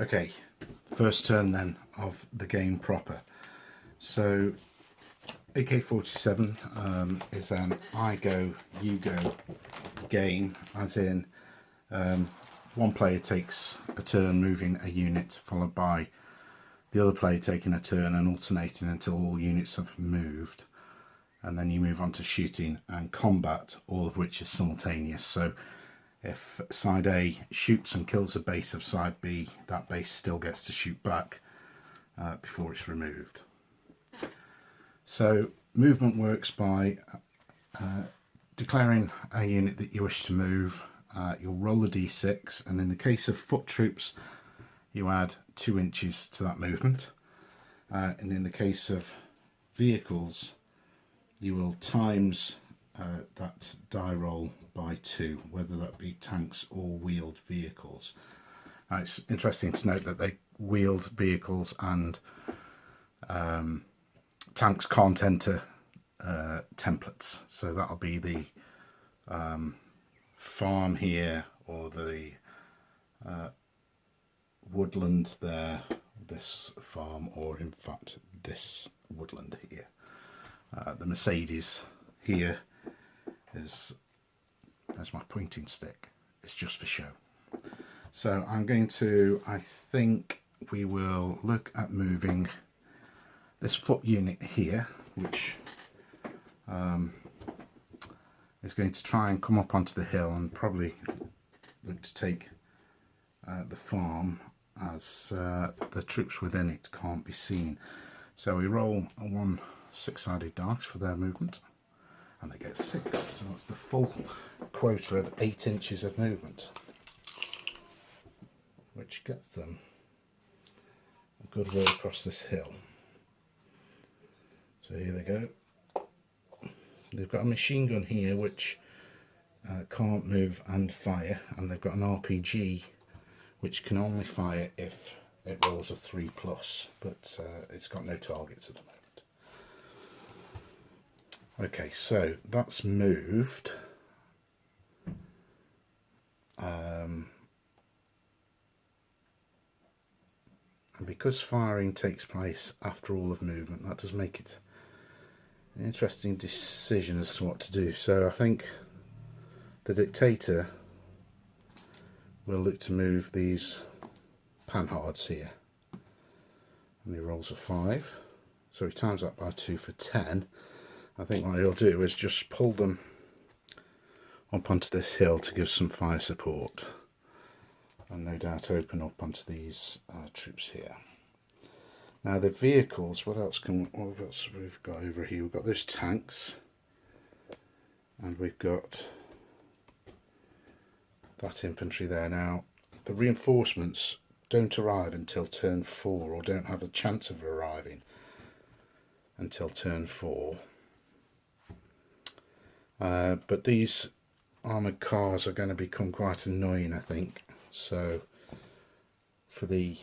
Okay, first turn then of the game proper. So AK47 is an I go, you go game, as in one player takes a turn moving a unit, followed by the other player taking a turn and alternating until all units have moved, and then you move on to shooting and combat, all of which is simultaneous. So if side A shoots and kills a base of side B, that base still gets to shoot back before it's removed. So movement works by declaring a unit that you wish to move. You'll roll a d6, and in the case of foot troops you add 2 inches to that movement, and in the case of vehicles you will times that die roll by 2, whether that be tanks or wheeled vehicles. It's interesting to note that they wheeled vehicles and tanks can't enter templates, so that'll be the farm here, or the woodland there, this farm, or in fact this woodland here. The Mercedes here is, there's my pointing stick, it's just for show. So I'm going to, I think we will look at moving this foot unit here, which is going to try and come up onto the hill and probably look to take the farm, as the troops within it can't be seen. So we roll a 1 6-sided dice for their movement, and they get 6, so that's the full quota of 8 inches of movement, which gets them a good way across this hill. So here they go. They've got a machine gun here which can't move and fire, and they've got an RPG which can only fire if it rolls a 3+, but it's got no targets at the moment. Okay, so that's moved. And because firing takes place after all of movement, that does make it an interesting decision as to what to do. So I think the dictator will look to move these panhards here, and he rolls a 5, so he times that by 2 for 10. I think what he'll do is just pull them up onto this hill to give some fire support, and no doubt open up onto these troops here. Now the vehicles, what else we've got over here? We've got those tanks, and we've got that infantry there. Now the reinforcements don't arrive until turn 4, or don't have a chance of arriving until turn 4. But these armoured cars are going to become quite annoying, I think. So for the,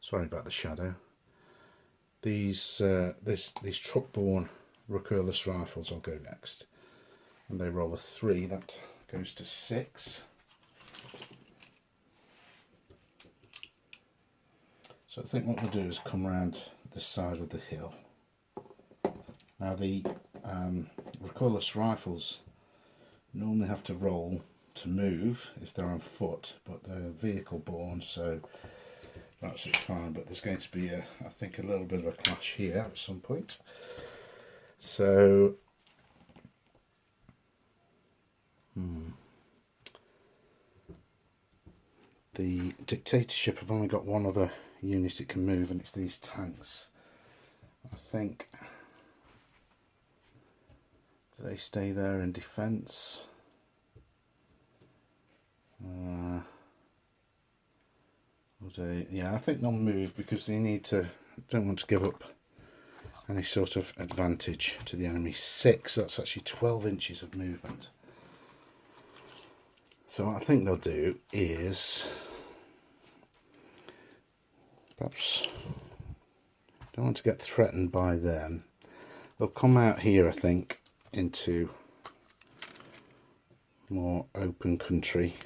sorry about the shadow, these truck-borne Rookurless rifles will go next, and they roll a 3, that goes to 6. So I think what we'll do is come around this side of the hill. Now the Rookurless rifles normally have to roll to move if they're on foot, but they're vehicle borne, so that's fine. But there's going to be I think a little bit of a clash here at some point. So the dictatorship have only got one other unit it can move, and it's these tanks. I think, do they stay there in defence? Yeah, I think they'll move because they need to, don't want to give up any sort of advantage to the enemy. 6, that's actually 12 inches of movement. So what I think they'll do is, perhaps, don't want to get threatened by them, they'll come out here, I think, into more open country,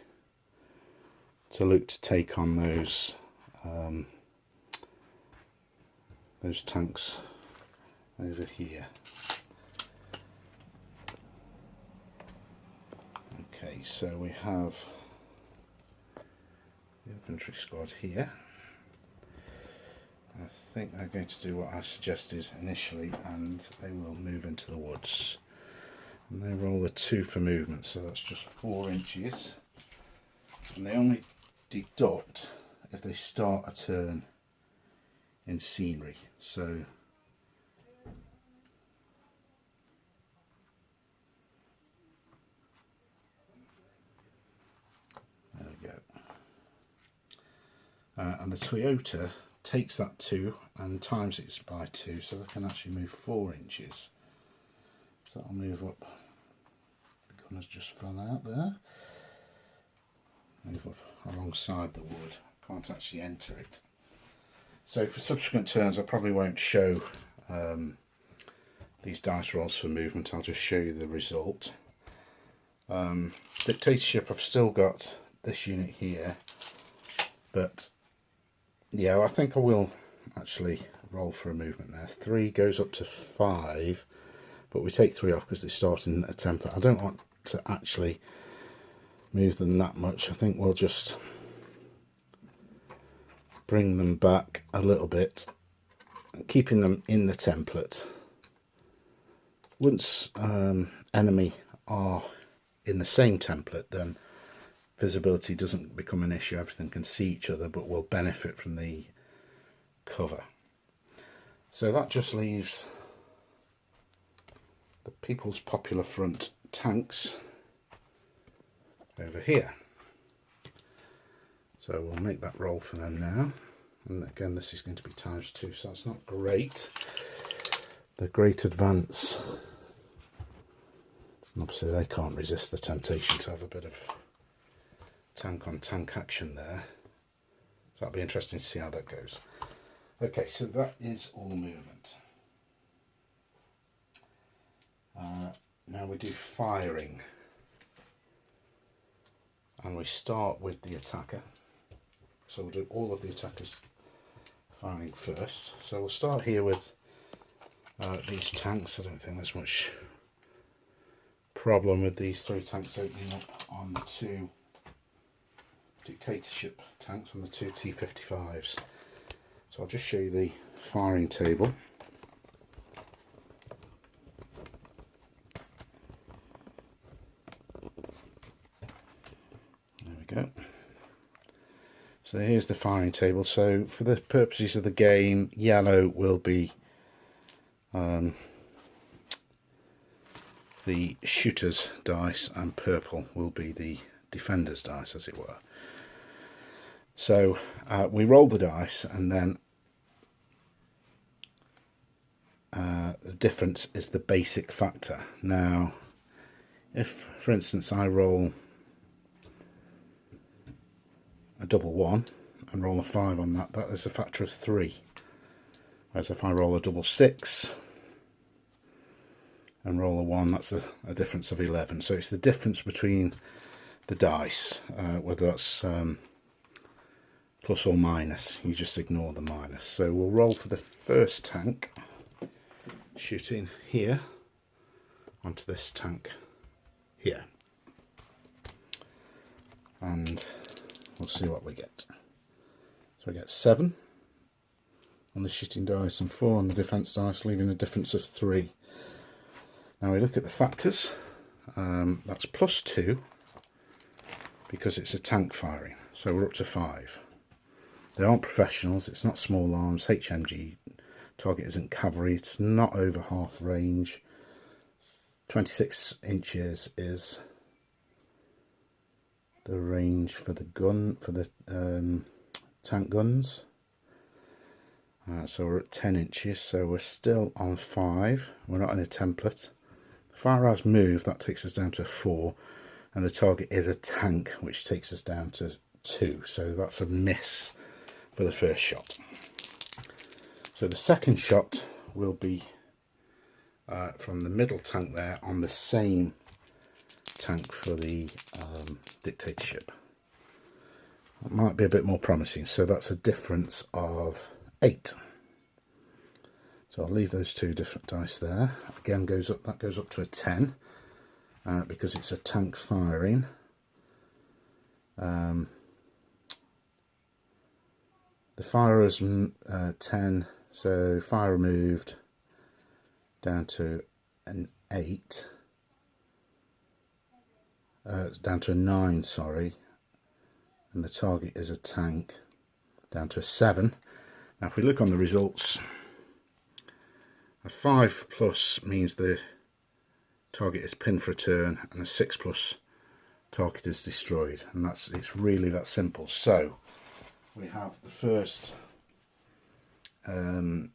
to look to take on those tanks over here. Okay, so we have the infantry squad here. I think they're going to do what I suggested initially, and they will move into the woods. And they roll a 2 for movement, so that's just 4 inches. And they only deduct if they start a turn in scenery. So there we go. And the Toyota takes that 2 and times it by 2, so they can actually move 4 inches. So I'll move up. The gun has just fell out there. Move up alongside the wood. Can't actually enter it. So for subsequent turns I probably won't show these dice rolls for movement, I'll just show you the result. Dictatorship, I've still got this unit here, but yeah, I think I will actually roll for a movement there. 3 goes up to 5, but we take 3 off because they start in a template. I don't want to actually move them that much. I think we'll just bring them back a little bit, keeping them in the template. Once enemy are in the same template, then visibility doesn't become an issue. Everything can see each other, but will benefit from the cover. So that just leaves the People's Popular Front tanks over here. So we'll make that roll for them now. And again, this is going to be ×2, so that's not great. The Great Advance. And obviously they can't resist the temptation to have a bit of tank on tank action there. So that'll be interesting to see how that goes. Okay, so that is all movement. Now we do firing. And we start with the attacker. So we'll do all of the attackers firing first. So we'll start here with these tanks. I don't think there's much problem with these 3 tanks opening up on the 2 dictatorship tanks and the 2 T55s. So I'll just show you the firing table. There we go. So here's the firing table. So for the purposes of the game, yellow will be the shooter's dice and purple will be the defender's dice, as it were. So we roll the dice, and then the difference is the basic factor. Now if, for instance, I roll a double 1 and roll a 5 on that, that is a factor of 3. Whereas if I roll a double 6 and roll a 1, that's a difference of 11. So it's the difference between the dice, whether that's plus or minus. You just ignore the minus. So we'll roll for the first tank, shooting here onto this tank here, and we'll see what we get. So we get 7 on the shooting dice and 4 on the defence dice, leaving a difference of 3. Now we look at the factors. That's +2 because it's a tank firing, so we're up to 5. They aren't professionals, it's not small arms, HMG, target isn't cavalry, it's not over half range. 26 inches is the range for the gun, for the tank guns. So we're at 10 inches, so we're still on 5. We're not in a template. Fire as move, that takes us down to 4, and the target is a tank, which takes us down to 2. So that's a miss for the first shot. So the second shot will be from the middle tank there on the same tank for the dictatorship. That might be a bit more promising. So that's a difference of 8. So I'll leave those two different dice there. Again, that goes up to a 10 because it's a tank firing. The firer's 10, so fire removed down to an 8. Down to a 9, sorry. And the target is a tank, down to a 7. Now if we look on the results, a 5+ means the target is pinned for a turn, and a 6+ target is destroyed, and it's really that simple. So we have the first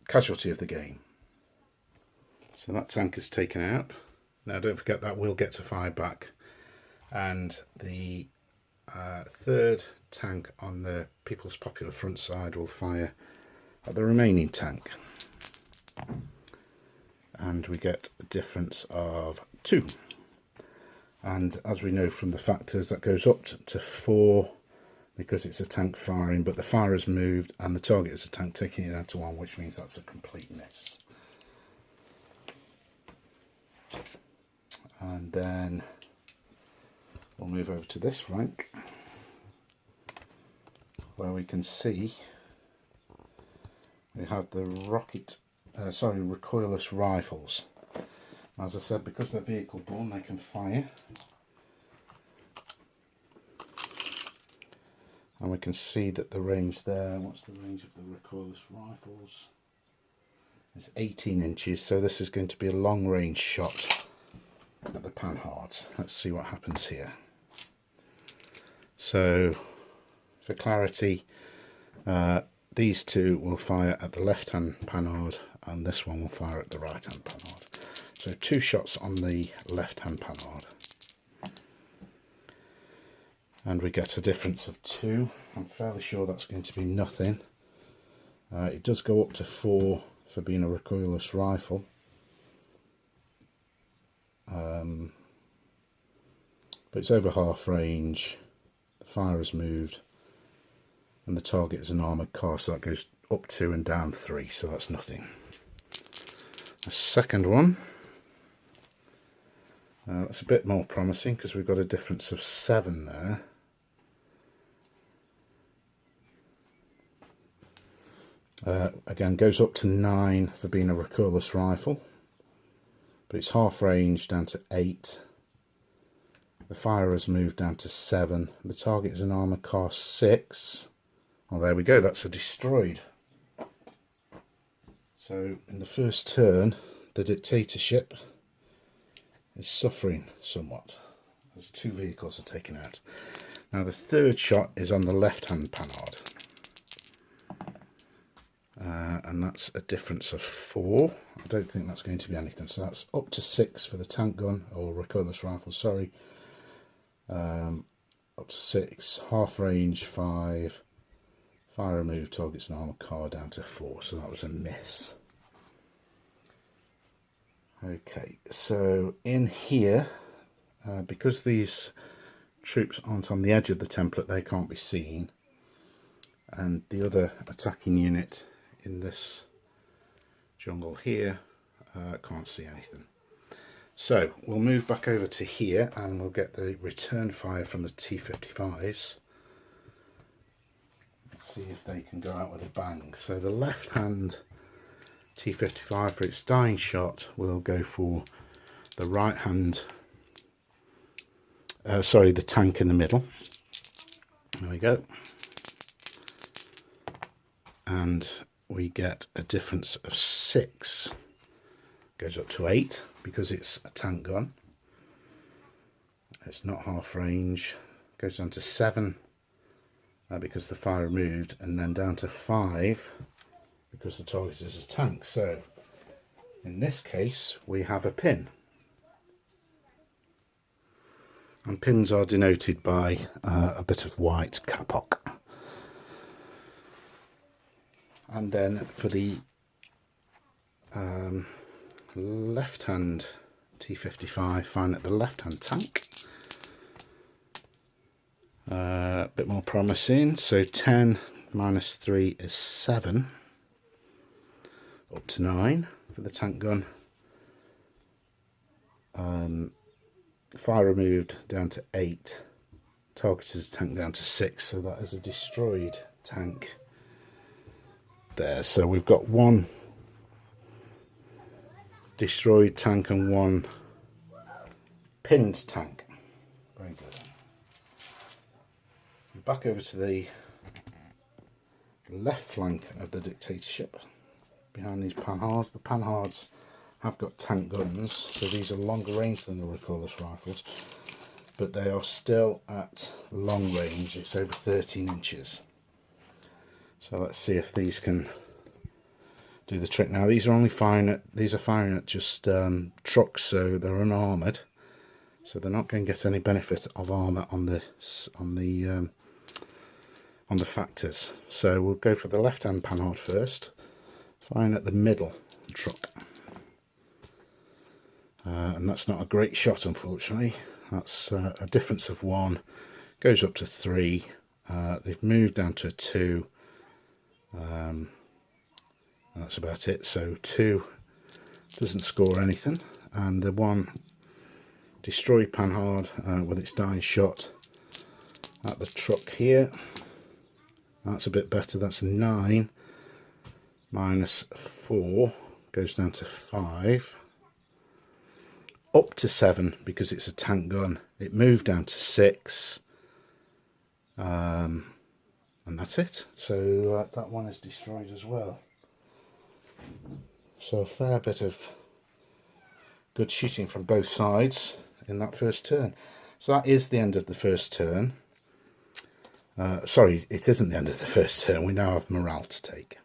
casualty of the game. So that tank is taken out. Now don't forget that will get to fire back, and the third tank on the People's Popular Front side will fire at the remaining tank, and we get a difference of 2. And as we know from the factors, that goes up to 4 because it's a tank firing, but the fire is moved and the target is a tank, taking it down to 1, which means that's a complete miss. And then we'll move over to this flank, where we can see we have the recoilless rifles. As I said, because they're vehicle borne, they can fire, and we can see that the range there, what's the range of the recoilless rifles? It's 18 inches, so this is going to be a long range shot at the panhards. Let's see what happens here. So for clarity, these two will fire at the left hand panhard and this one will fire at the right hand panhard. So 2 shots on the left hand panhard, and we get a difference of 2. I'm fairly sure that's going to be nothing. It does go up to 4 for being a recoilless rifle, but it's over half range, the fire is moved, and the target is an armoured car, so that goes up 2 and down 3, so that's nothing. The second one, that's a bit more promising because we've got a difference of 7 there. Again, goes up to 9 for being a recoilless rifle, but it's half range down to 8. The fire has moved down to 7. The target is an armoured car 6. Well, there we go, that's a destroyed. So in the first turn, the dictatorship is suffering somewhat as 2 vehicles are taken out. Now the third shot is on the left hand panhard, and that's a difference of 4. I don't think that's going to be anything, so that's up to 6 for the tank gun, or recoilless rifle, sorry. Up to 6, half range 5, fire removed, targets an armoured car, down to 4, so that was a miss. Okay, so in here, because these troops aren't on the edge of the template, they can't be seen, and the other attacking unit in this jungle here can't see anything. So we'll move back over to here and we'll get the return fire from the T-55s. Let's see if they can go out with a bang. So the left hand T-55 for its dying shot will go for the right hand, the tank in the middle. There we go. And we get a difference of 6. Goes up to 8 because it's a tank gun. It's not half range. Goes down to 7 because the fire removed, and then down to 5 because the target is a tank. So in this case we have a pin, and pins are denoted by a bit of white kapok. And then for the left hand T-55 firing at the left hand tank, bit more promising. So 10 minus 3 is 7, up to 9 for the tank gun. Fire removed down to 8, targeted tank down to 6, so that is a destroyed tank there. So we've got one destroyed tank and one pinned tank. Very good. Back over to the left flank of the dictatorship, behind these panhards. The panhards have got tank guns, so these are longer range than the recoilless rifles, but they are still at long range. It's over 13 inches. So let's see if these can do the trick. Now these are only firing at just trucks, so they're unarmoured, so they're not going to get any benefit of armour on the factors. So we'll go for the left hand panhard first, firing at the middle truck. And that's not a great shot, unfortunately. That's a difference of 1, goes up to 3. They've moved down to a 2. And that's about it. So 2 doesn't score anything, and the one destroyed panhard with its dying shot at the truck here, that's a bit better. That's a 9 minus 4, goes down to 5, up to 7 because it's a tank gun. It moved down to 6, and that's it. So that one is destroyed as well. So a fair bit of good shooting from both sides in that first turn. So that is the end of the first turn. Sorry, it isn't the end of the first turn. We now have morale to take.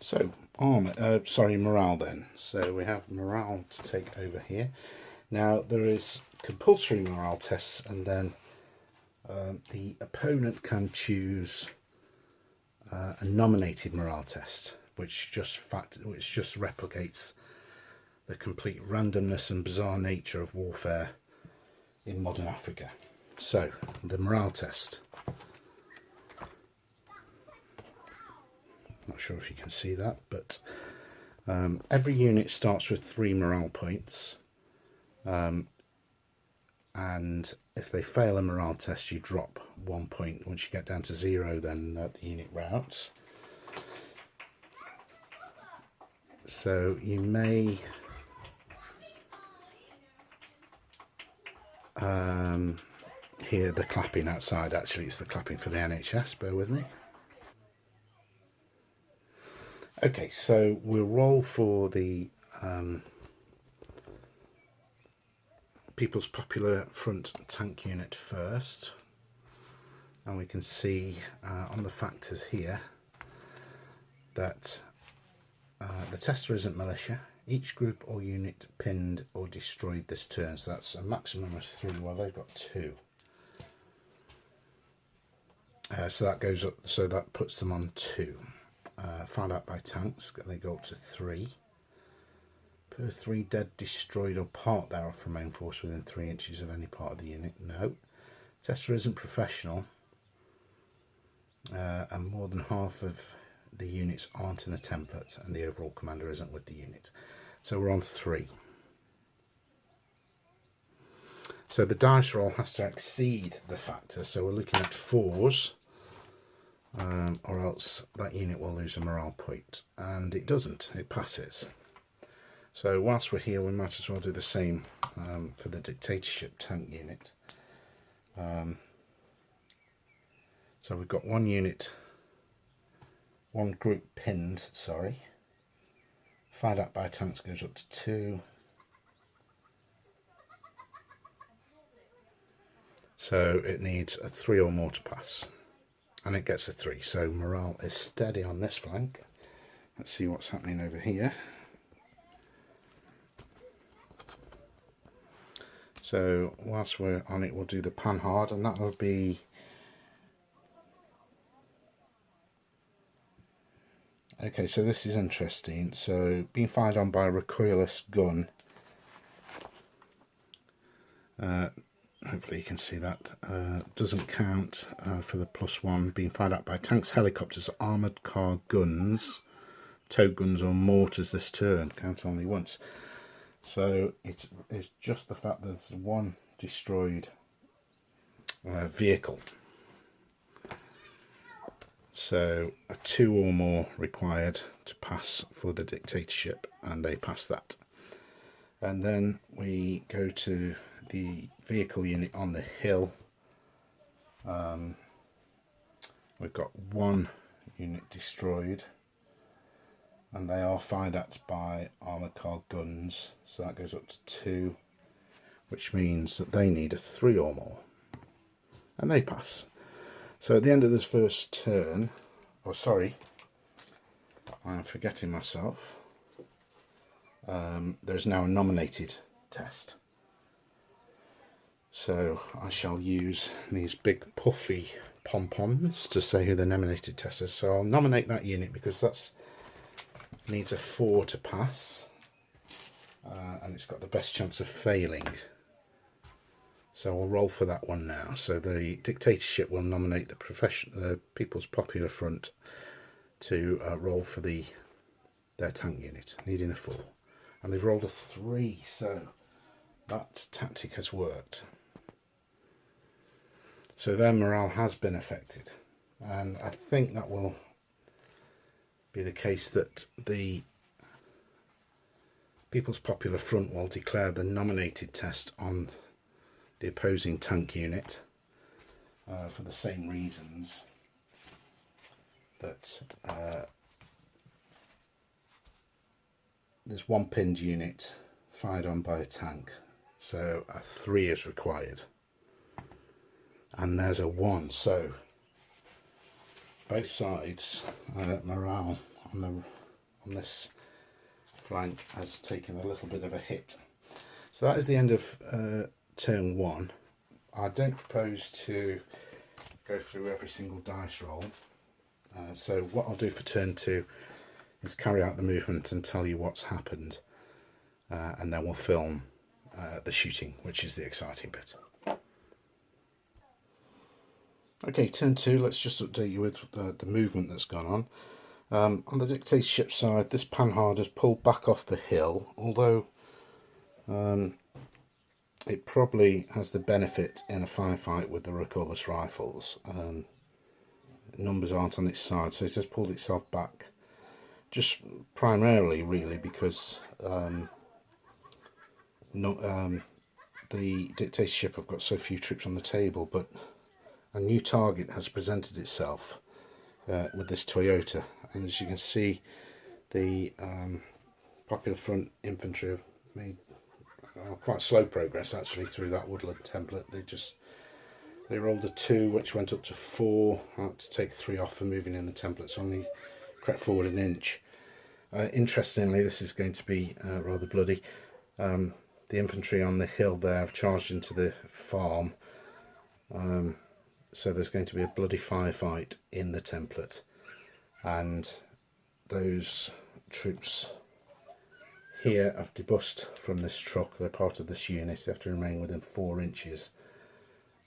So morale then. So we have morale to take over here. Now there is compulsory morale tests, and then the opponent can choose a nominated morale test, which just replicates the complete randomness and bizarre nature of warfare in modern Africa. So the morale test. Not sure if you can see that, but every unit starts with 3 morale points, and if they fail a morale test, you drop 1 point. Once you get down to 0, then the unit routs. So you may hear the clapping outside. Actually, it's the clapping for the NHS, bear with me. Okay, so we'll roll for the People's Popular Front tank unit first, and we can see on the factors here that the tester isn't militia. Each group or unit pinned or destroyed this turn, so that's a maximum of 3. Well, they've got 2. So that goes up, so that puts them on 2. Found out by tanks, they go up to 3. Per 3 dead, destroyed or part thereof from main force within 3 inches of any part of the unit. No. Tester isn't professional, and more than half of the units aren't in a template, and the overall commander isn't with the unit. So we're on 3. So the dice roll has to exceed the factor, so we're looking at 4s, or else that unit will lose a morale point, and it doesn't, it passes. So whilst we're here, we might as well do the same for the dictatorship tank unit. So we've got one group pinned, fired at by tanks goes up to 2. So it needs a 3 or more to pass, and it gets a 3. So morale is steady on this flank. Let's see what's happening over here. So whilst we're on it, we'll do the panhard, and that will be okay. So this is interesting. So being fired on by a recoilless gun, hopefully you can see that, doesn't count for the +1 being fired at by tanks, helicopters, armoured car guns, tow guns or mortars this turn. Count only once. So it's just the fact that there's one destroyed vehicle. So 2 or more required to pass for the dictatorship, and they pass that. And then we go to the vehicle unit on the hill. We've got 1 unit destroyed, and they are fired at by armoured car guns, so that goes up to 2, which means that they need a 3 or more, and they pass. So at the end of this first turn, oh sorry, I'm forgetting myself, there's now a nominated test. So I shall use these big puffy pom-poms to say who the nominated test is. So I'll nominate that unit because that's needs a 4 to pass, and it's got the best chance of failing. So I'll roll for that one now. So the dictatorship will nominate the People's Popular Front to roll for their tank unit, needing a 4. And they've rolled a 3, so that tactic has worked. So their morale has been affected. And I think that will be the case that the People's Popular Front will declare the nominated test on the opposing tank unit for the same reasons that there's 1 pinned unit fired on by a tank, so a 3 is required, and there's a 1, so both sides morale on this flank has taken a little bit of a hit. So that is the end of turn 1. I don't propose to go through every single dice roll, so what I'll do for turn 2 is carry out the movement and tell you what's happened, and then we'll film the shooting, which is the exciting bit. Okay, turn 2, let's just update you with the movement that's gone on. On the dictatorship side, this Panhard has pulled back off the hill, although it probably has the benefit in a firefight with the recoilless rifles. Numbers aren't on its side, so it has pulled itself back, just primarily really because the dictatorship have got so few troops on the table, but a new target has presented itself with this Toyota, and as you can see, the Popular Front infantry have made quite slow progress actually through that woodland template. They rolled a 2, which went up to 4. I had to take 3 off for moving in the template, so only crept forward an inch. Interestingly, this is going to be rather bloody. The infantry on the hill there have charged into the farm, so there's going to be a bloody firefight in the template, and those troops here have debussed from this truck. They're part of this unit. They have to remain within 4 inches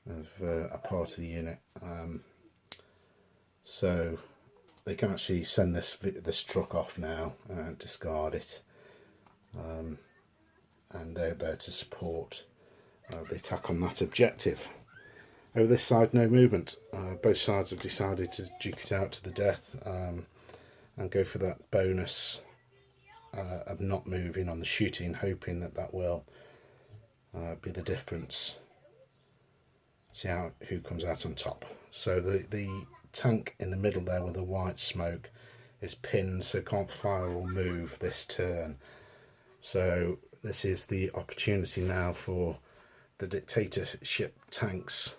of a part of the unit, so they can actually send this truck off now and discard it, and they're there to support the attack on that objective. Over this side, no movement. Both sides have decided to duke it out to the death and go for that bonus of not moving on the shooting, hoping that will be the difference. See who comes out on top. So the tank in the middle there with the white smoke is pinned, so can't fire or move this turn. So this is the opportunity now for the dictatorship tanks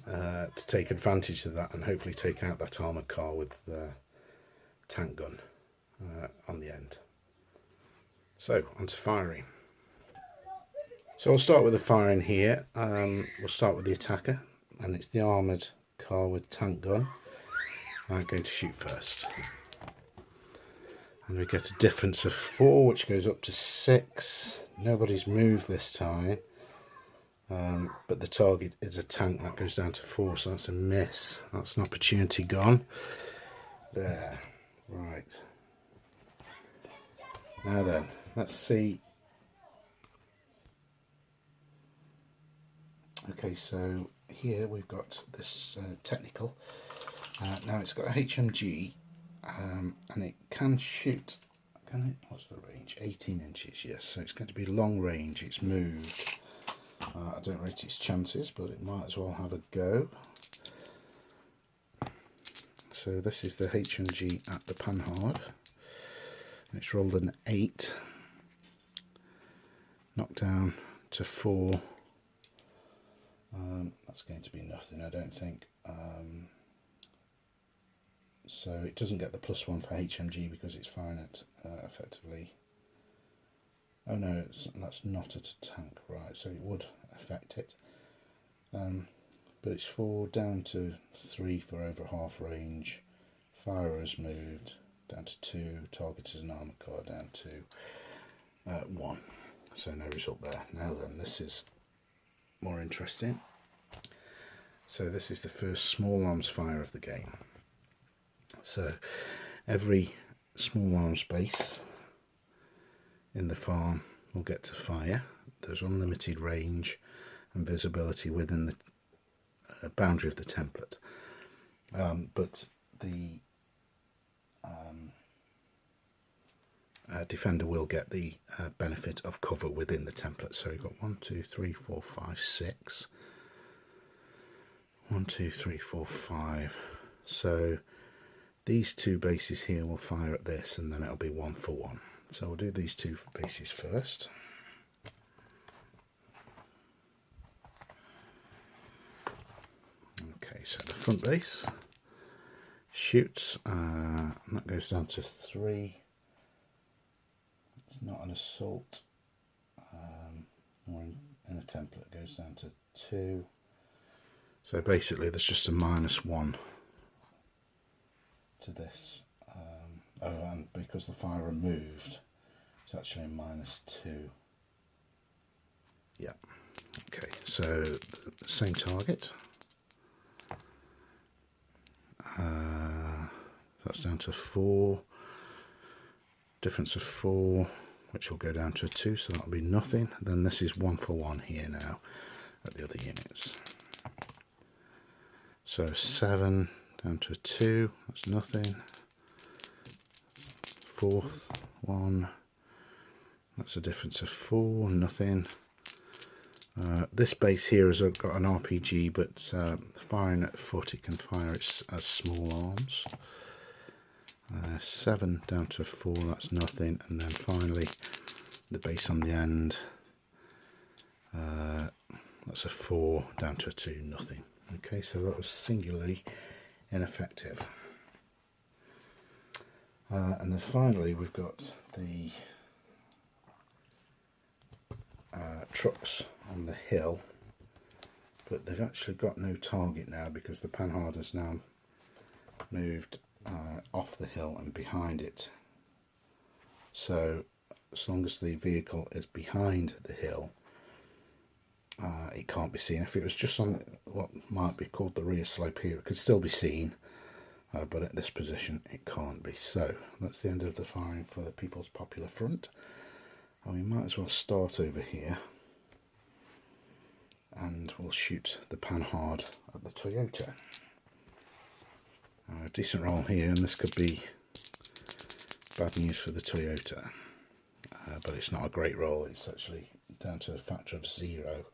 to take advantage of that and hopefully take out that armoured car with the tank gun on the end. So on to firing. So I'll start with the firing here. We'll start with the attacker, and it's the armoured car with tank gun. I'm going to shoot first, and we get a difference of 4, which goes up to 6. Nobody's moved this time, but the target is a tank. That goes down to 4, so that's a miss. That's an opportunity gone. There. Right. Now then, let's see. Okay, so here we've got this technical. Now it's got a HMG, and it can shoot. Can it? What's the range? 18 inches. Yes. So it's going to be long range. It's moved. I don't rate its chances, but it might as well have a go. So this is the HMG at the Panhard. It's rolled an 8, knocked down to 4. That's going to be nothing, I don't think. So it doesn't get the +1 for HMG because it's firing at effectively. Oh no, that's not at a tank, right? So it would affect it. But it's 4 down to 3 for over half range. Firer has moved down to 2. Target is an armoured car down to 1. So no result there. Now then, this is more interesting. So this is the first small arms fire of the game. So every small arms base in the farm will get to fire. There's unlimited range and visibility within the boundary of the template, but the defender will get the benefit of cover within the template. So you've got 1, 2, 3, 4, 5, 6. 1, 2, 3, 4, 5. So these 2 bases here will fire at this, and then it'll be 1 for 1. So we'll do these 2 bases first. Okay, so the front base shoots, and that goes down to 3. It's not an assault, or in a template it goes down to 2. So basically there's just a -1 to this. And because the firer moved, it's actually a -2. Yeah. Okay, so same target. That's down to 4. Difference of 4, which will go down to a 2, so that'll be nothing. Then this is 1 for 1 here now at the other units. So 7 down to a 2, that's nothing. 4th 1, that's a difference of 4, nothing. This base here has got an RPG, but firing at foot it can fire as small arms. 7 down to a 4, that's nothing. And then finally the base on the end, that's a 4 down to a 2, nothing. Okay, so that was singularly ineffective. And then finally we've got the trucks on the hill, but they've actually got no target now because the Panhard has now moved off the hill and behind it. So as long as the vehicle is behind the hill, it can't be seen. If it was just on what might be called the rear slope here, it could still be seen, but at this position it can't be. So that's the end of the firing for the People's Popular Front, and we might as well start over here and we'll shoot the Panhard at the Toyota. A decent roll here, and this could be bad news for the Toyota, but it's not a great roll. It's actually down to a factor of 0.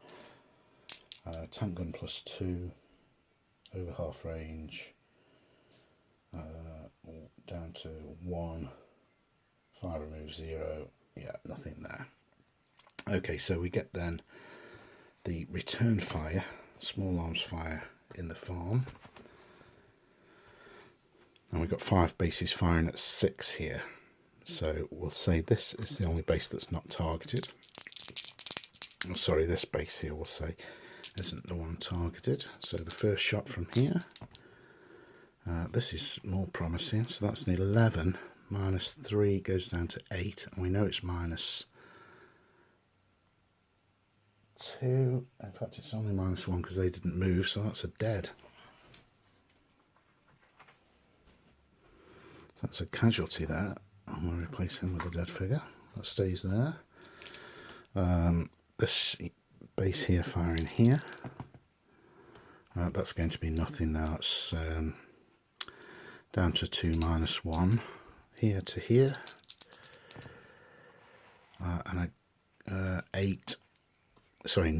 Tank gun +2, over half range, down to 1, fire remove 0, yeah, nothing there. Okay, so we get then the return fire, small arms fire in the farm, and we've got 5 bases firing at 6 here. So we'll say this is the only base that's not targeted. Oh, sorry, this base here we'll say isn't the one targeted. So the first shot from here, this is more promising. So that's an 11, -3 goes down to 8, and we know it's -2 2. In fact, it's only -1 because they didn't move, so that's a dead. So that's a casualty there. I'm going to replace him with a dead figure. That stays there. This base here firing here. That's going to be nothing now. It's down to 2 -1. Here to here. And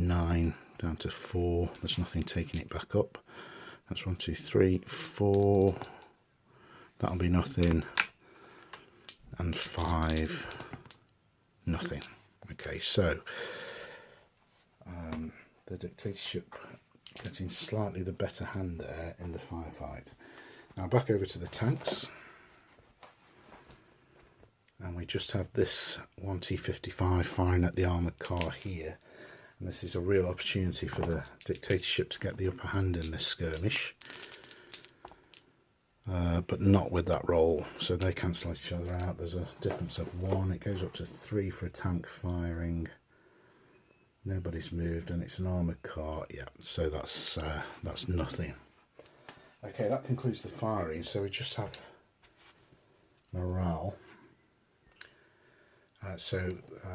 9 down to 4. There's nothing taking it back up. That's 1, 2, 3, 4. That'll be nothing. And 5, nothing. Okay, so the dictatorship getting slightly the better hand there in the firefight. Now back over to the tanks, and we just have this one T55 firing at the armoured car here, and this is a real opportunity for the dictatorship to get the upper hand in this skirmish, but not with that roll, so they cancel each other out. There's a difference of 1. It goes up to 3 for a tank firing. Nobody's moved, and it's an armoured car. Yeah, so that's nothing. Okay, that concludes the firing. So we just have morale.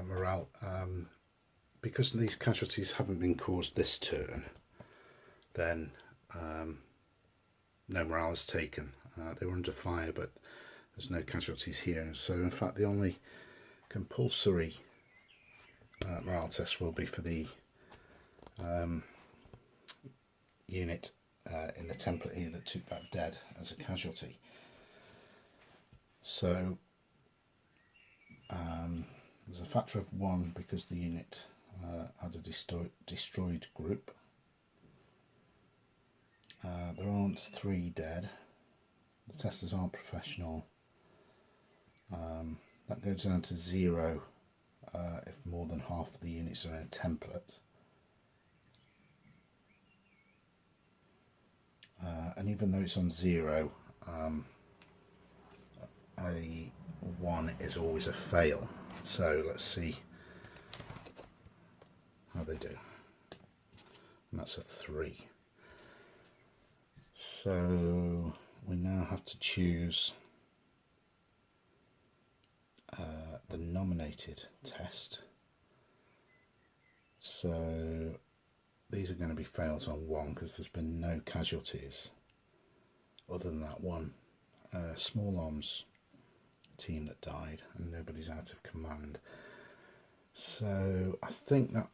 Morale, because these casualties haven't been caused this turn, then no morale is taken. They were under fire, but there's no casualties here. And so, in fact, the only compulsory morale test will be for the unit in the template here that took that dead as a casualty. So there's a factor of 1 because the unit had a destroyed group. There aren't 3 dead. The testers aren't professional. That goes down to 0 if more than half of the units are in a template. And even though it's on 0, a 1 is always a fail. So let's see how they do. And that's a 3. So we now have to choose the nominated test. So these are going to be fails on 1 because there's been no casualties other than that one small arms team that died, and nobody's out of command. So I think that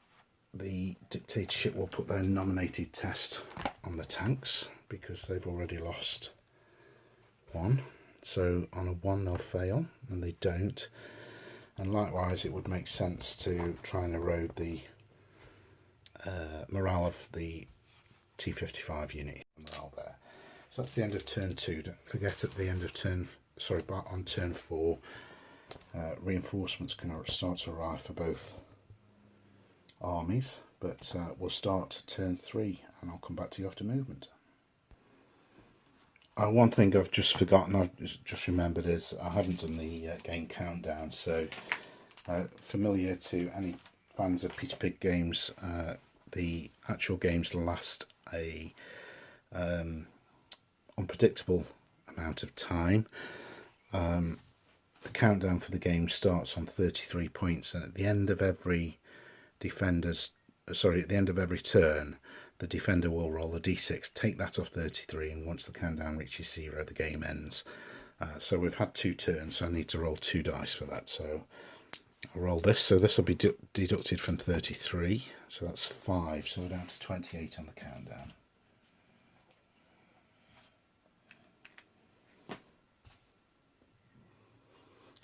the dictatorship will put their nominated test on the tanks because they've already lost 1. So on a 1 they'll fail, and they don't. And likewise, it would make sense to try and erode the morale of the T55 unit. Morale there. So that's the end of turn 2. Don't forget, at the end of on turn 4, reinforcements can start to arrive for both armies. But we'll start turn 3, and I'll come back to you after movement. One thing I've just forgotten, I've just remembered, is I haven't done the game countdown. So familiar to any fans of Peter Pig games, the actual games last a unpredictable amount of time. The countdown for the game starts on 33 points, and at the end of every at the end of every turn, the defender will roll a d6, take that off 33, and once the countdown reaches 0, the game ends. So we've had 2 turns, so I need to roll 2 dice for that. So I'll roll this. So this will be deducted from 33, so that's 5. So we're down to 28 on the countdown.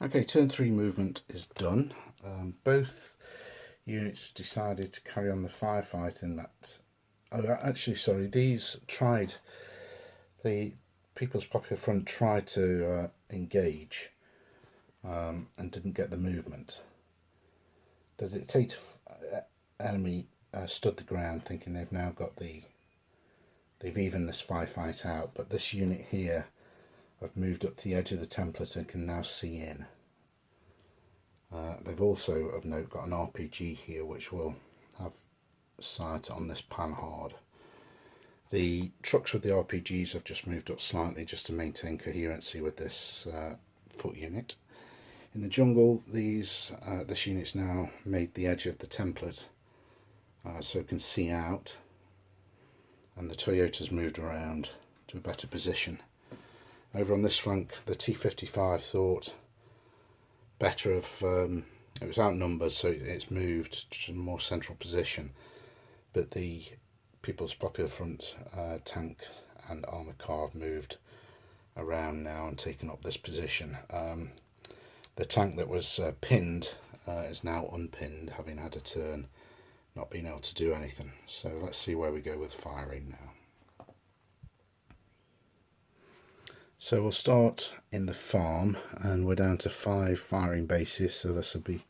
Okay, turn 3 movement is done. Both units decided to carry on the firefight in that. Oh, actually, sorry, these tried. The People's Popular Front tried to engage and didn't get the movement. The dictator enemy stood the ground, thinking they've now got they've evened this firefight out. But this unit here have moved up to the edge of the template and can now see in. They've also, of note, got an RPG here which will have sight on this panhard. The trucks with the RPGs have just moved up slightly just to maintain coherency with this foot unit. In the jungle, this unit's now made the edge of the template so it can see out, and the Toyota's moved around to a better position. Over on this flank, the T55 thought better of, it was outnumbered, so it's moved to a more central position, but the People's Popular Front tank and armoured car have moved around now and taken up this position. The tank that was pinned is now unpinned, having had a turn, not being able to do anything. So let's see where we go with firing now. So we'll start in the farm, and we're down to 5 firing bases, so this will be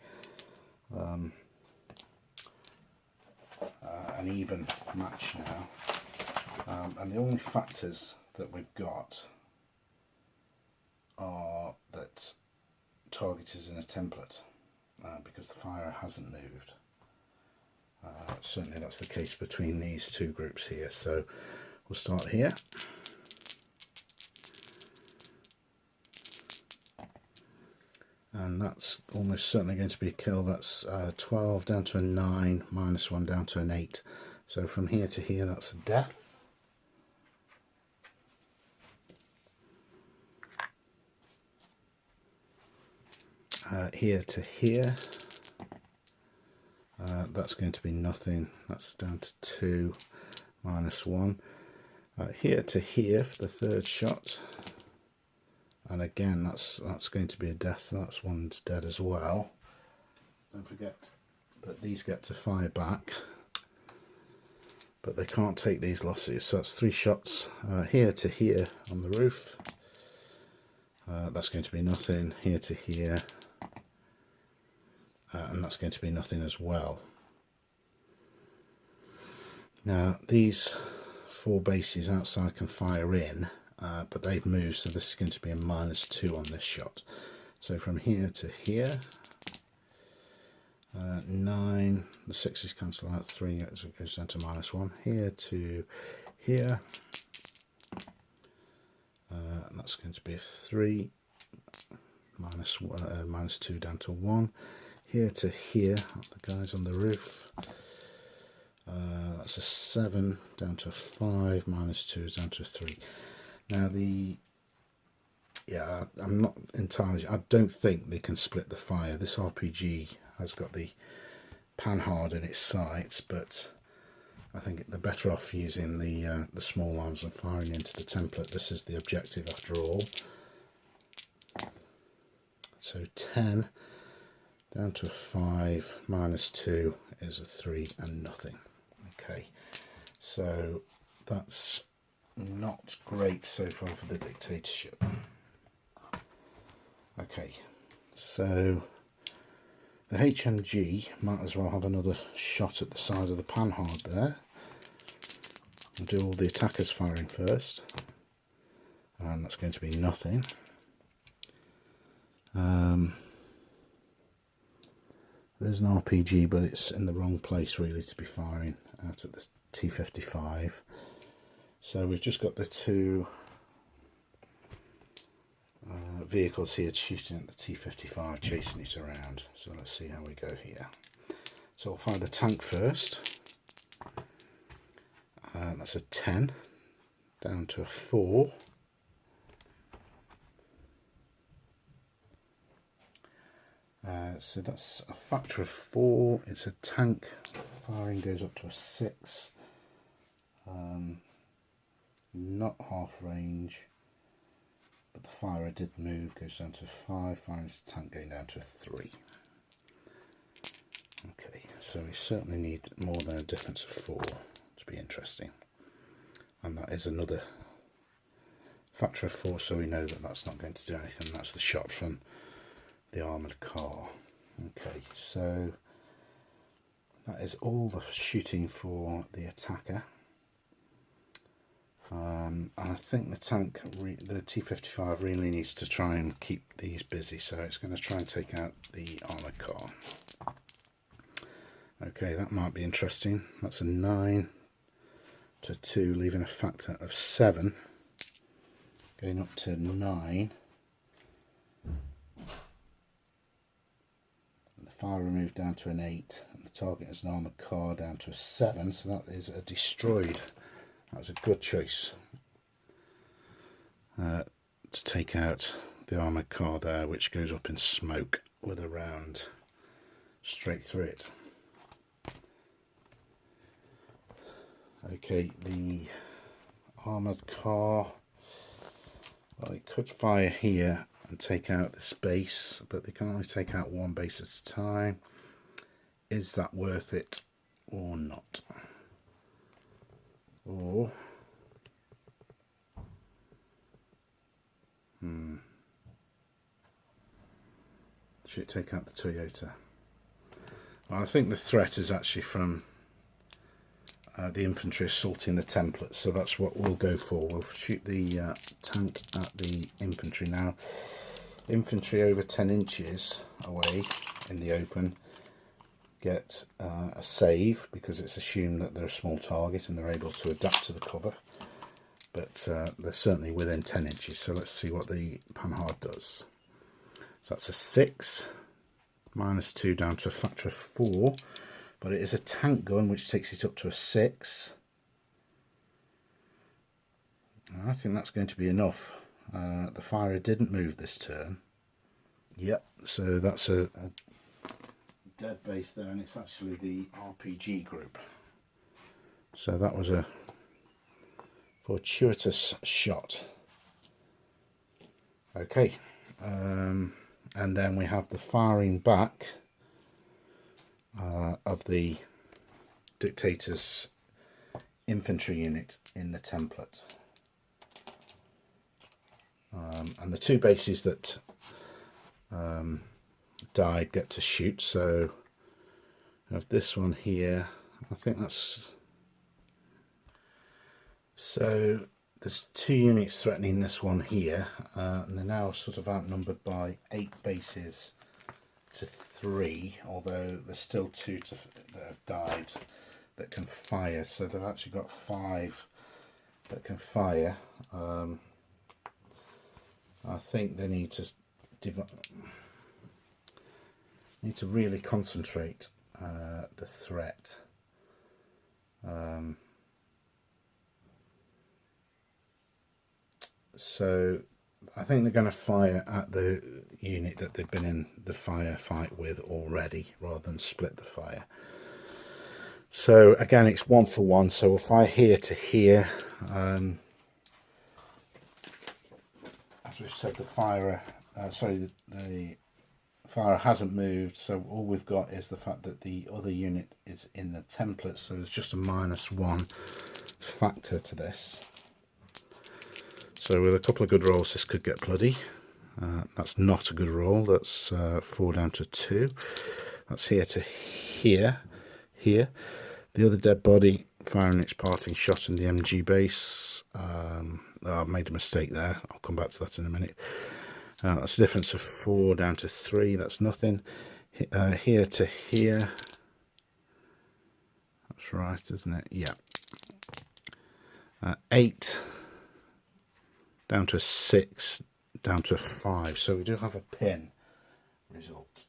an even match now. And the only factors that we've got are that target is in a template because the firer hasn't moved. Certainly that's the case between these two groups here, so we'll start here. And that's almost certainly going to be a kill. That's 12 down to a 9, -1 down to an 8. So from here to here, that's a death. Here to here, that's going to be nothing. That's down to 2, -1. Here to here for the third shot, and again that's going to be a death, so that's one's dead as well. Don't forget that these get to fire back, but they can't take these losses, so that's 3 shots. Here to here on the roof, that's going to be nothing. Here to here, and that's going to be nothing as well. Now these 4 bases outside can fire in, but they've moved, so this is going to be a -2 on this shot. So from here to here, 9, the 6s cancel out, 3 goes down to -1. Here to here, and that's going to be a 3, -2 down to 1. Here to here, the guys on the roof, that's a 7 down to a 5, -2 is down to a 3. Now I'm not entirely, I don't think they can split the fire. This RPG has got the panhard in its sights, but I think they're better off using the small arms and firing into the template. This is the objective after all. So 10 down to a 5, -2 is a 3 and nothing. Okay, so that's not great so far for the dictatorship. Okay, so the HMG might as well have another shot at the side of the panhard there and do all the attackers firing first, and that's going to be nothing. There is an RPG, but it's in the wrong place really to be firing out at the T55. So we've just got the 2 vehicles here shooting at the T55, chasing it around. So let's see how we go here. So I'll fire the tank first. That's a 10 down to a 4. So that's a factor of 4. It's a tank. Firing goes up to a 6. Not half range, but the firer did move, goes down to 5. Firing his tank going down to a 3. Okay, so we certainly need more than a difference of 4 to be interesting, and that is another factor of 4, so we know that that's not going to do anything. That's the shot from the armoured car. Okay, so that is all the shooting for the attacker. And I think the tank, the T55 really needs to try and keep these busy, so it's going to try and take out the armoured car. Okay, that might be interesting. That's a 9 to 2, leaving a factor of 7, going up to 9. And the fire removed down to an 8, and the target is an armoured car down to a 7, so that is a destroyed. That was a good choice to take out the armoured car there, which goes up in smoke with a round straight through it. Okay, the armoured car, well, it could fire here and take out this base, but they can only take out one base at a time. Is that worth it or not? Or should it take out the Toyota? Well, I think the threat is actually from the infantry assaulting the template, so that's what we'll go for. We'll shoot the tank at the infantry now. Infantry over 10 inches away in the open get a save, because it's assumed that they're a small target and they're able to adapt to the cover, but they're certainly within 10 inches. So let's see what the Panhard does. So that's a 6, -2 down to a factor of 4, but it is a tank gun, which takes it up to a 6. I think that's going to be enough. The firer didn't move this turn. Yep, so that's a dead base there, and it's actually the RPG group. So that was a fortuitous shot. Okay, and then we have the firing back of the Dictator's infantry unit in the template. And the two bases that died get to shoot. So I have this one here. I think that's... So there's 2 units threatening this one here, and they're now sort of outnumbered by 8 bases to 3, although there's still 2 that have died that can fire, so they've actually got 5 that can fire. I think they need to really concentrate the threat. So I think they're going to fire at the unit that they've been in the firefight with already, rather than split the fire. So again, it's 1 for 1, so we'll fire here to here. As we've said, the firer hasn't moved, so all we've got is the fact that the other unit is in the template, so there's just a -1 factor to this. So with a couple of good rolls, this could get bloody. That's not a good roll. That's 4 down to 2. That's here to here. Here. The other dead body firing its parting shot in the MG base. I made a mistake there. I'll come back to that in a minute. That's a difference of 4 down to 3. That's nothing. Here to here. That's right, isn't it? Yeah. 8 down to a 6, down to a 5. So we do have a pin result.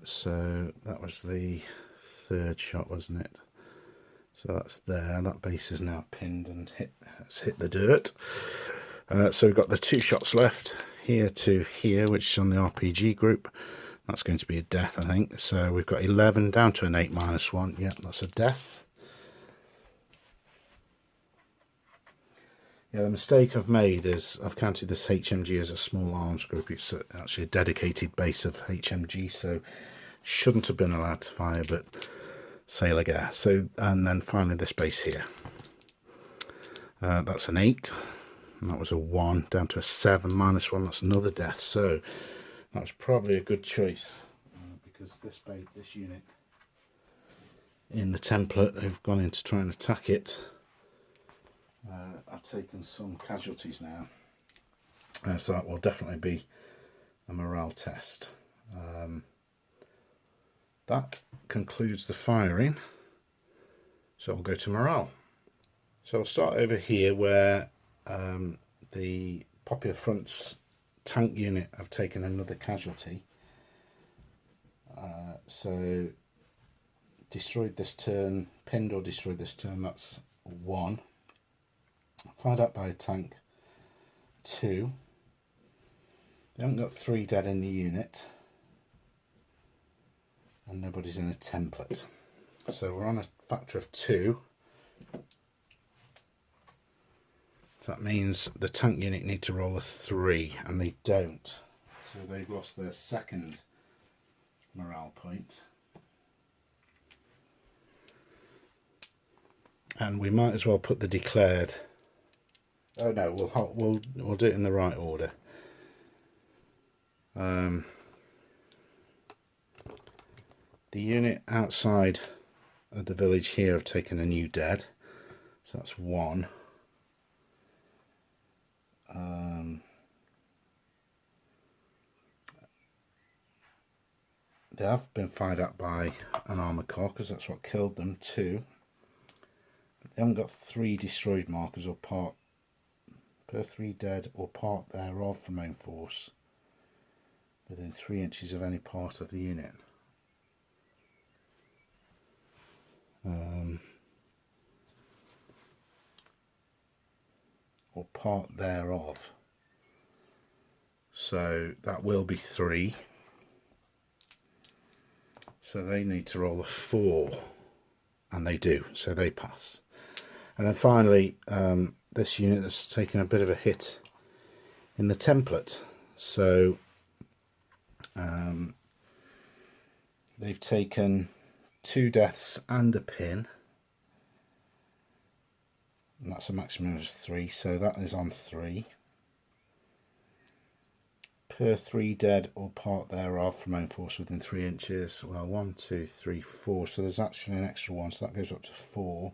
So that was the 3rd shot, wasn't it? So that's there. That base is now pinned and has hit the dirt. So we've got the 2 shots left, here to here, which is on the RPG group. That's going to be a death, I think. So we've got 11 down to an 8 -1. Yep, that's a death. Yeah, the mistake I've made is I've counted this HMG as a small arms group. It's actually a dedicated base of HMG, so shouldn't have been allowed to fire, but sailor gas. So, and then finally this base here. That's an 8, and that was a 1 down to a 7 -1. That's another death. So that was probably a good choice, because this unit in the template who've gone in to try and attack it, I've taken some casualties now. So that will definitely be a morale test. That concludes the firing, so I'll go to morale. So I'll start over here where the Popular Front's tank unit have taken another casualty. So destroyed this turn, pinned or destroyed this turn, that's 1. Fired out by a tank, 2. They haven't got 3 dead in the unit, and nobody's in a template. So we're on a factor of 2. So that means the tank unit need to roll a 3, and they don't. So they've lost their second morale point. And we might as well put the declared. Oh no, we'll do it in the right order. The unit outside of the village here have taken a new dead, so that's 1. They have been fired at by an armour car because that's what killed them, 2. But they haven't got 3 destroyed markers or part per 3 dead or part thereof from main force within 3 inches of any part of the unit. Or part thereof. So that will be 3. So they need to roll a 4, and they do, so they pass. And then finally, this unit that's taken a bit of a hit in the template. So they've taken 2 deaths and a pin, and that's a maximum of 3, so that is on 3. Per 3 dead or part thereof from main force within 3 inches. Well, 1, 2, 3, 4, so there's actually an extra 1, so that goes up to 4.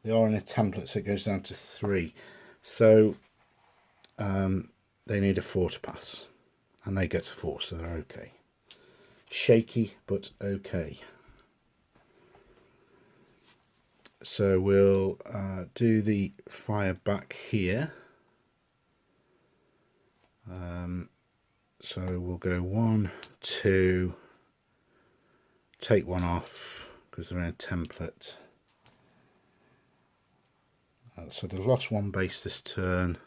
They are in a template, so it goes down to 3. So they need a 4 to pass, and they get a 4, so they're okay. Shaky, but okay. So we'll do the fire back here. So we'll go 1, 2, take 1 off because they're in a template. So they've lost 1 base this turn.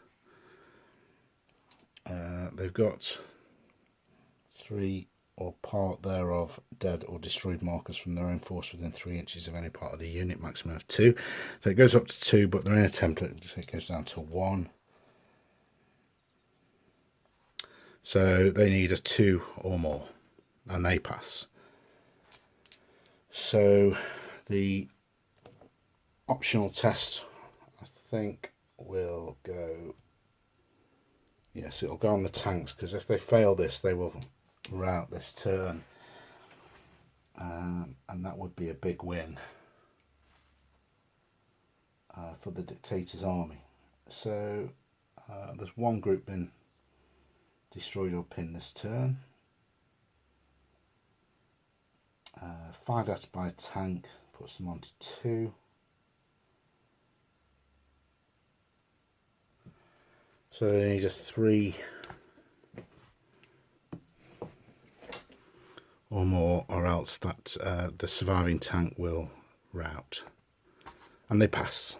They've got 3 or part thereof dead or destroyed markers from their own force within 3 inches of any part of the unit, maximum of 2. So it goes up to 2, but they're in a template, so it goes down to 1. So they need a 2 or more, and they pass. So the optional test, I think, will go, yes, it'll go on the tanks, because if they fail this, they will rout this turn, and that would be a big win for the dictator's army. So there's 1 group been destroyed or pinned this turn. Fired at by a tank puts them on to 2. So they need a 3 or more, or else that the surviving tank will rout, and they pass.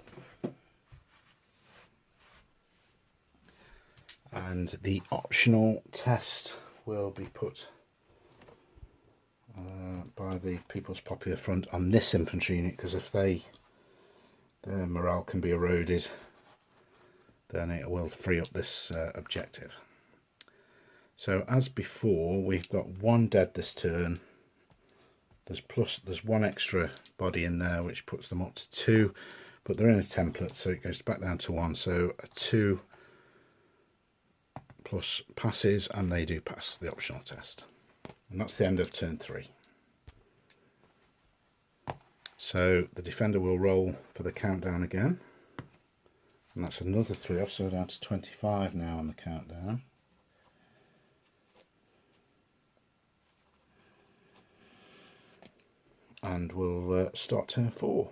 And the optional test will be put by the People's Popular Front on this infantry unit, because if their morale can be eroded, then it will free up this objective. So as before, we've got 1 dead this turn. There's 1 extra body in there, which puts them up to 2, but they're in a template, so it goes back down to 1. So a 2 plus passes, and they do pass the optional test. And that's the end of turn 3. So the defender will roll for the countdown again, And that's another 3 off, so we're down to 25 now on the countdown. And we'll start turn 4.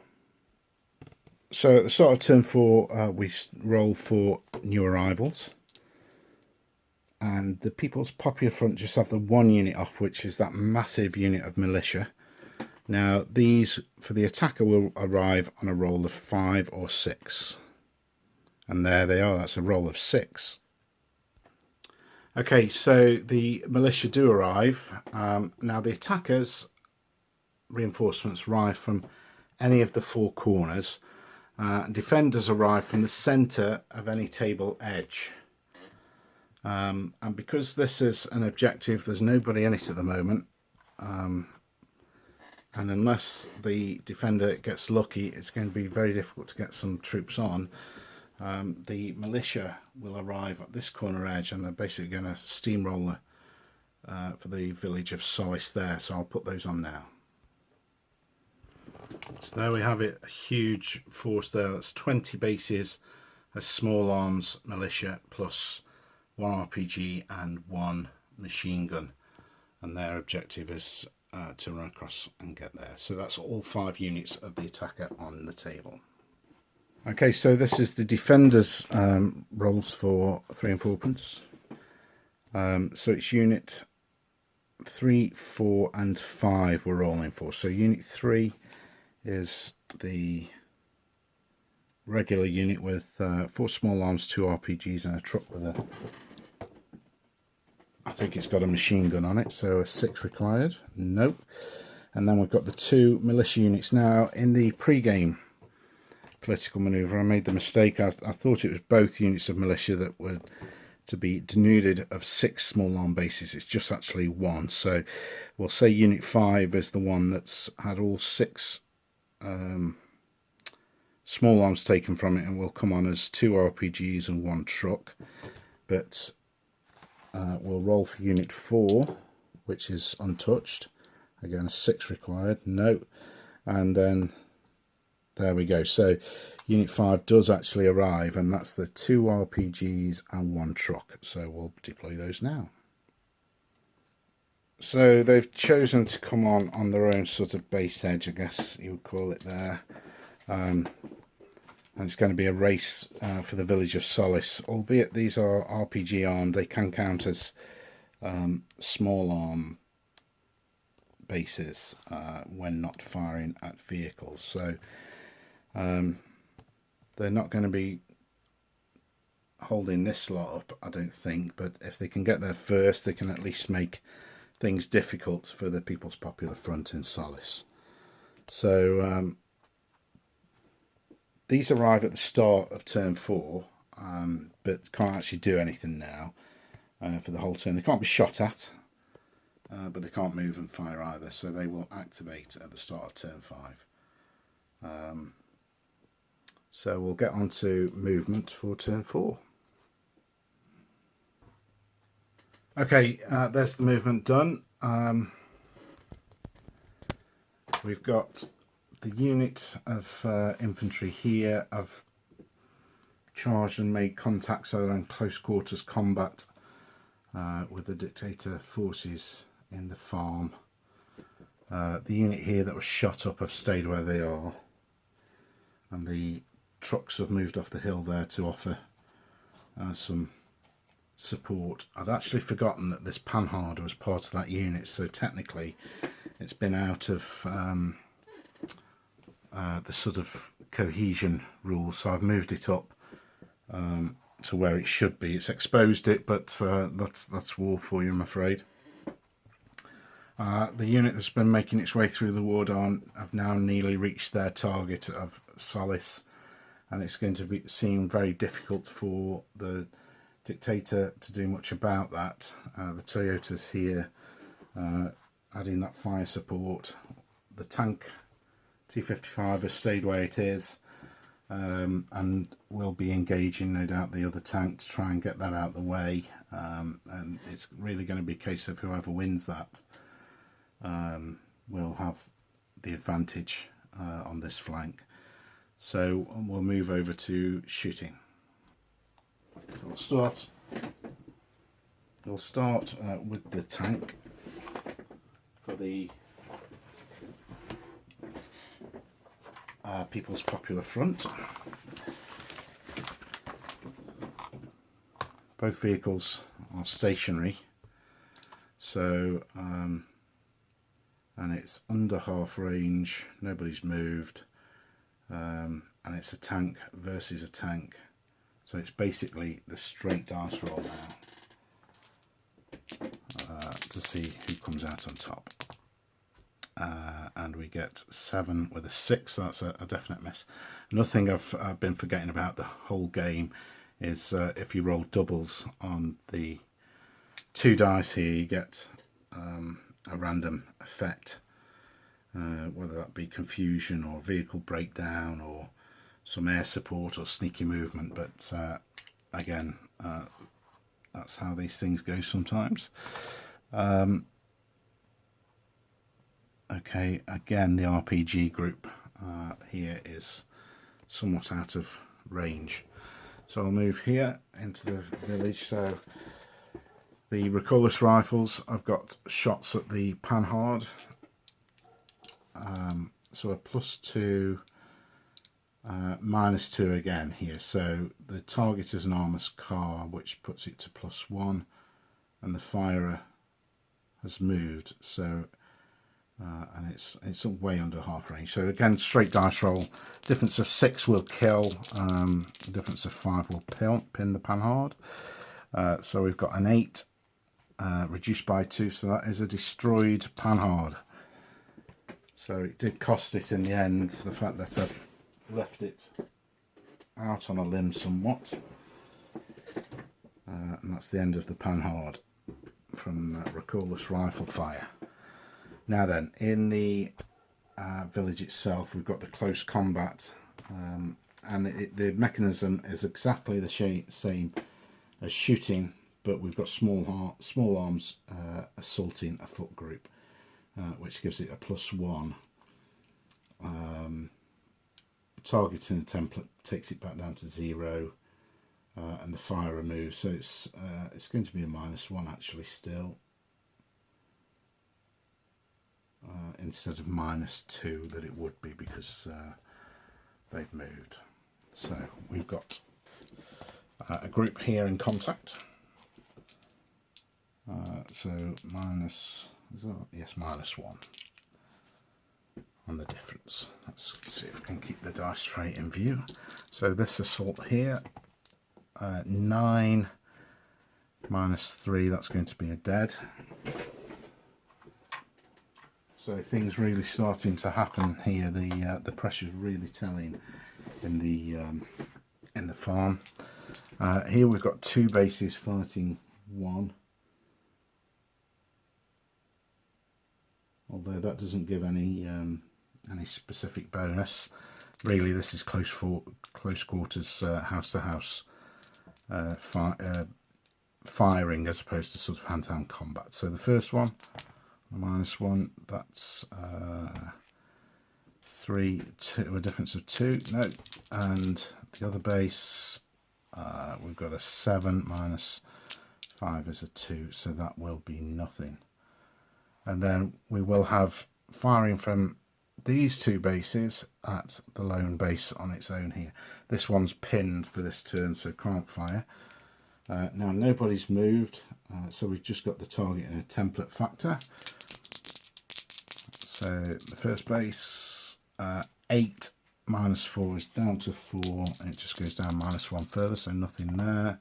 So at the start of turn 4, we roll for new arrivals. And the People's Popular Front just have the 1 unit off, which is that massive unit of militia. Now these, for the attacker, will arrive on a roll of 5 or 6. And there they are, that's a roll of 6. Okay, so the militia do arrive. Now the attackers' reinforcements arrive from any of the 4 corners. Defenders arrive from the centre of any table edge. And because this is an objective, there's nobody in it at the moment. And unless the defender gets lucky, it's going to be very difficult to get some troops on. The militia will arrive at this corner edge, and they're basically going to steamroller for the village of Solace there. So I'll put those on now. So there we have it, a huge force there. That's 20 bases as small arms militia plus 1 RPG and 1 machine gun, and their objective is to run across and get there. So that's all 5 units of the attacker on the table. Okay, so this is the defenders' rolls for 3 and 4 pence. So it's unit 3, 4 and 5 we're rolling for. So unit 3 is the regular unit with 4 small arms, 2 RPGs and a truck with a, I think it's got a machine gun on it, so a 6 required. Nope. And then we've got the 2 militia units. Now in the pre-game political manoeuvre I made the mistake, I thought it was both units of militia that were to be denuded of 6 small arm bases. It's just actually 1, so we'll say unit 5 is the one that's had all 6 small arms taken from it, and will come on as 2 RPGs and 1 truck. But we'll roll for unit 4, which is untouched. Again, a 6 required. No. And then there we go. So unit 5 does actually arrive, and that's the 2 RPGs and 1 truck. So we'll deploy those now. So they've chosen to come on their own sort of base edge, I guess you would call it there. And it's going to be a race for the village of Solace, albeit these are RPG armed. They can count as small arm bases when not firing at vehicles. So they're not going to be holding this lot up, I don't think, but if they can get there first, they can at least make things difficult for the People's Popular Front in Solace. So these arrive at the start of turn 4, but can't actually do anything now for the whole turn. They can't be shot at, but they can't move and fire either, so they will activate at the start of turn 5. So we'll get on to movement for turn 4. Okay, there's the movement done. We've got the unit of infantry here. I've charged and made contact, so they're in close quarters combat with the dictator forces in the farm. The unit here that was shot up have stayed where they are, and the trucks have moved off the hill there to offer some support. I'd actually forgotten that this panharder was part of that unit, so technically it's been out of the sort of cohesion rule, so I've moved it up to where it should be. It's exposed it, but that's war for you, I'm afraid. The unit that's been making its way through the Wardon have now nearly reached their target of Solace, and it's going to seem very difficult for the dictator to do much about that. The Toyotas here adding that fire support. The tank T55 has stayed where it is, and will be engaging, no doubt, the other tank to try and get that out of the way. And it's really going to be a case of whoever wins that will have the advantage on this flank. So we'll move over to shooting. So we'll start with the tank for the People's Popular Front. Both vehicles are stationary, so and it's under half range, nobody's moved, and it's a tank versus a tank, so it's basically the straight dice roll now to see who comes out on top. And we get 7 with a 6, so that's a definite miss. Another thing I've been forgetting about the whole game is if you roll doubles on the 2 dice here, you get a random effect, whether that be confusion or vehicle breakdown or some air support or sneaky movement, but again, that's how these things go sometimes. Okay, again the RPG group here is somewhat out of range, so I'll move here into the village. So the recoilless rifles, I've got shots at the panhard, so a +2, -2 again here. So the target is an armoured car, which puts it to +1, and the firer has moved, so and it's way under half range. So again, straight dice roll. Difference of 6 will kill, difference of 5 will pin the panhard. So we've got an 8 reduced by 2, so that is a destroyed panhard. So it did cost it in the end, the fact that I've left it out on a limb somewhat, and that's the end of the panhard from recoilless rifle fire. Now then, in the village itself, we've got the close combat, and the mechanism is exactly the same as shooting, but we've got small arms assaulting a foot group, which gives it a +1. Targeting the template takes it back down to 0, and the fire removes, so it's going to be a -1 actually still, instead of -2 that it would be, because they've moved. So we've got a group here in contact, so -1 on the difference. Let's see if we can keep the dice tray in view. So this assault here, 9 -3, that's going to be a dead. So things really starting to happen here. The pressure's really telling in the farm. Here we've got 2 bases fighting 1, although that doesn't give any specific bonus. Really, this is close quarters, house to house firing, as opposed to sort of hand-to-hand combat. So the first one, -1, that's 3, 2, a difference of 2, no, and the other base, we've got a 7 -5 is a 2, so that will be nothing. And then we will have firing from these 2 bases at the lone base on its own here. This one's pinned for this turn, so can't fire. Now nobody's moved, so we've just got the target in a template factor. So the first base, 8 -4 is down to 4, and it just goes down -1 further, so nothing there.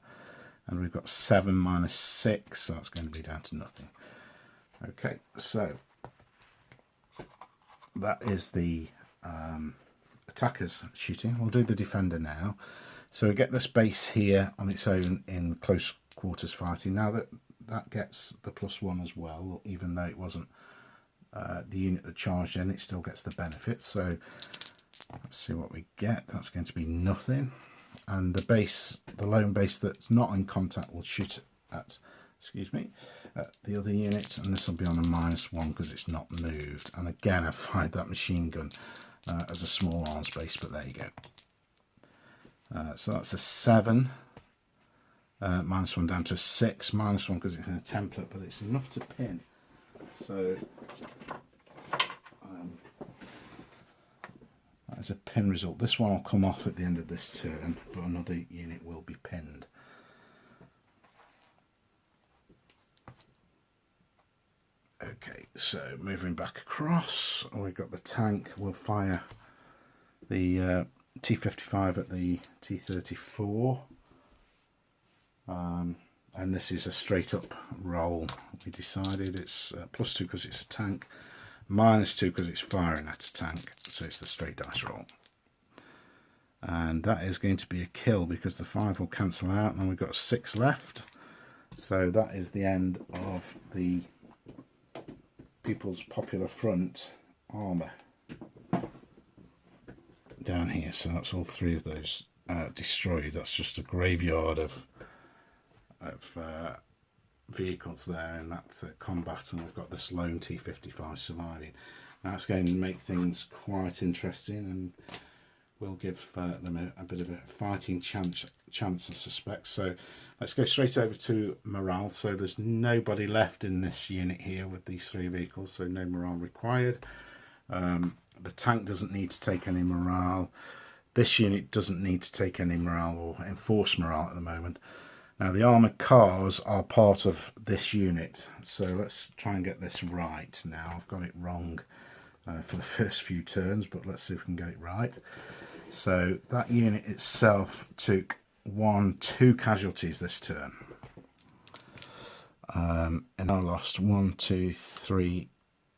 And we've got 7 -6, so that's going to be down to nothing. Okay, so that is the attackers shooting. We'll do the defender now. So we get this base here on its own in close quarters fighting. Now that gets the +1 as well, even though it wasn't the unit that charged in, it still gets the benefit. So let's see what we get. That's going to be nothing. And the base, the lone base that's not in contact, will shoot at, the other units, and this will be on a -1 because it's not moved. And again, I fired that machine gun as a small arms base, but there you go. So that's a 7, -1 down to 6, -1 because it's in a template, but it's enough to pin. So that is a pin result. This one will come off at the end of this turn, but another unit will be pinned. Okay, so moving back across, we've got the tank. We'll fire the T55 at the T34, and this is a straight up roll. We decided it's +2 because it's a tank, -2 because it's firing at a tank, so it's the straight dice roll. And that is going to be a kill because the 5 will cancel out, and we've got 6 left. So that is the end of the People's Popular Front armour down here. So that's all 3 of those destroyed. That's just a graveyard of vehicles there in that combat, and we've got this lone T55 surviving. Now it's going to make things quite interesting, and will give them a bit of a fighting chance, I suspect. So let's go straight over to morale. So there's nobody left in this unit here with these 3 vehicles, so no morale required. The tank doesn't need to take any morale. This unit doesn't need to take any morale or enforce morale at the moment. Now the armoured cars are part of this unit, so let's try and get this right now. I've got it wrong for the first few turns, but let's see if we can get it right. So that unit itself took 2 casualties this turn, and I lost 1, 2, 3,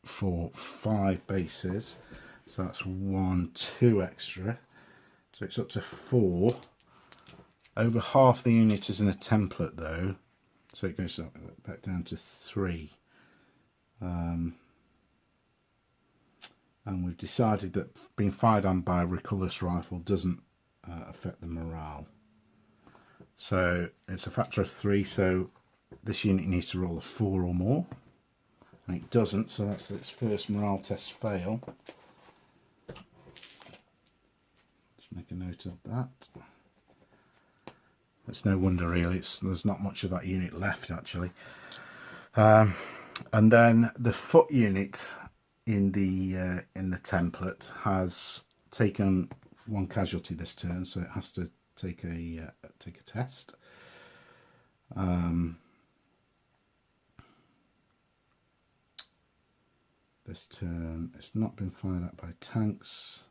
4, 5 bases, so that's 1, 2 extra, so it's up to 4. Over half the unit is in a template though, so it goes back down to 3. And we've decided that being fired on by a recurless rifle doesn't affect the morale. So it's a factor of 3, so this unit needs to roll a 4 or more, and it doesn't, so that's its first morale test fail. Let's make a note of that. It's no wonder really, there's not much of that unit left actually. And then the foot unit in the template has taken 1 casualty this turn, so it has to take a test. This turn it's not been fired at by tanks,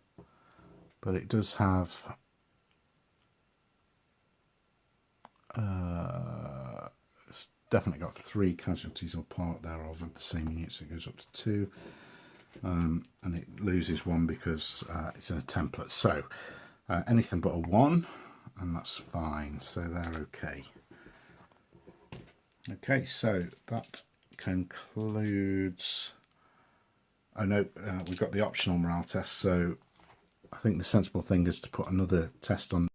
but it does have it's definitely got 3 casualties or part thereof of the same unit, so it goes up to 2, and it loses 1 because it's in a template. So anything but a 1, and that's fine, so they're okay. Okay, so that concludes. I know we've got the optional morale test, so I think the sensible thing is to put another test on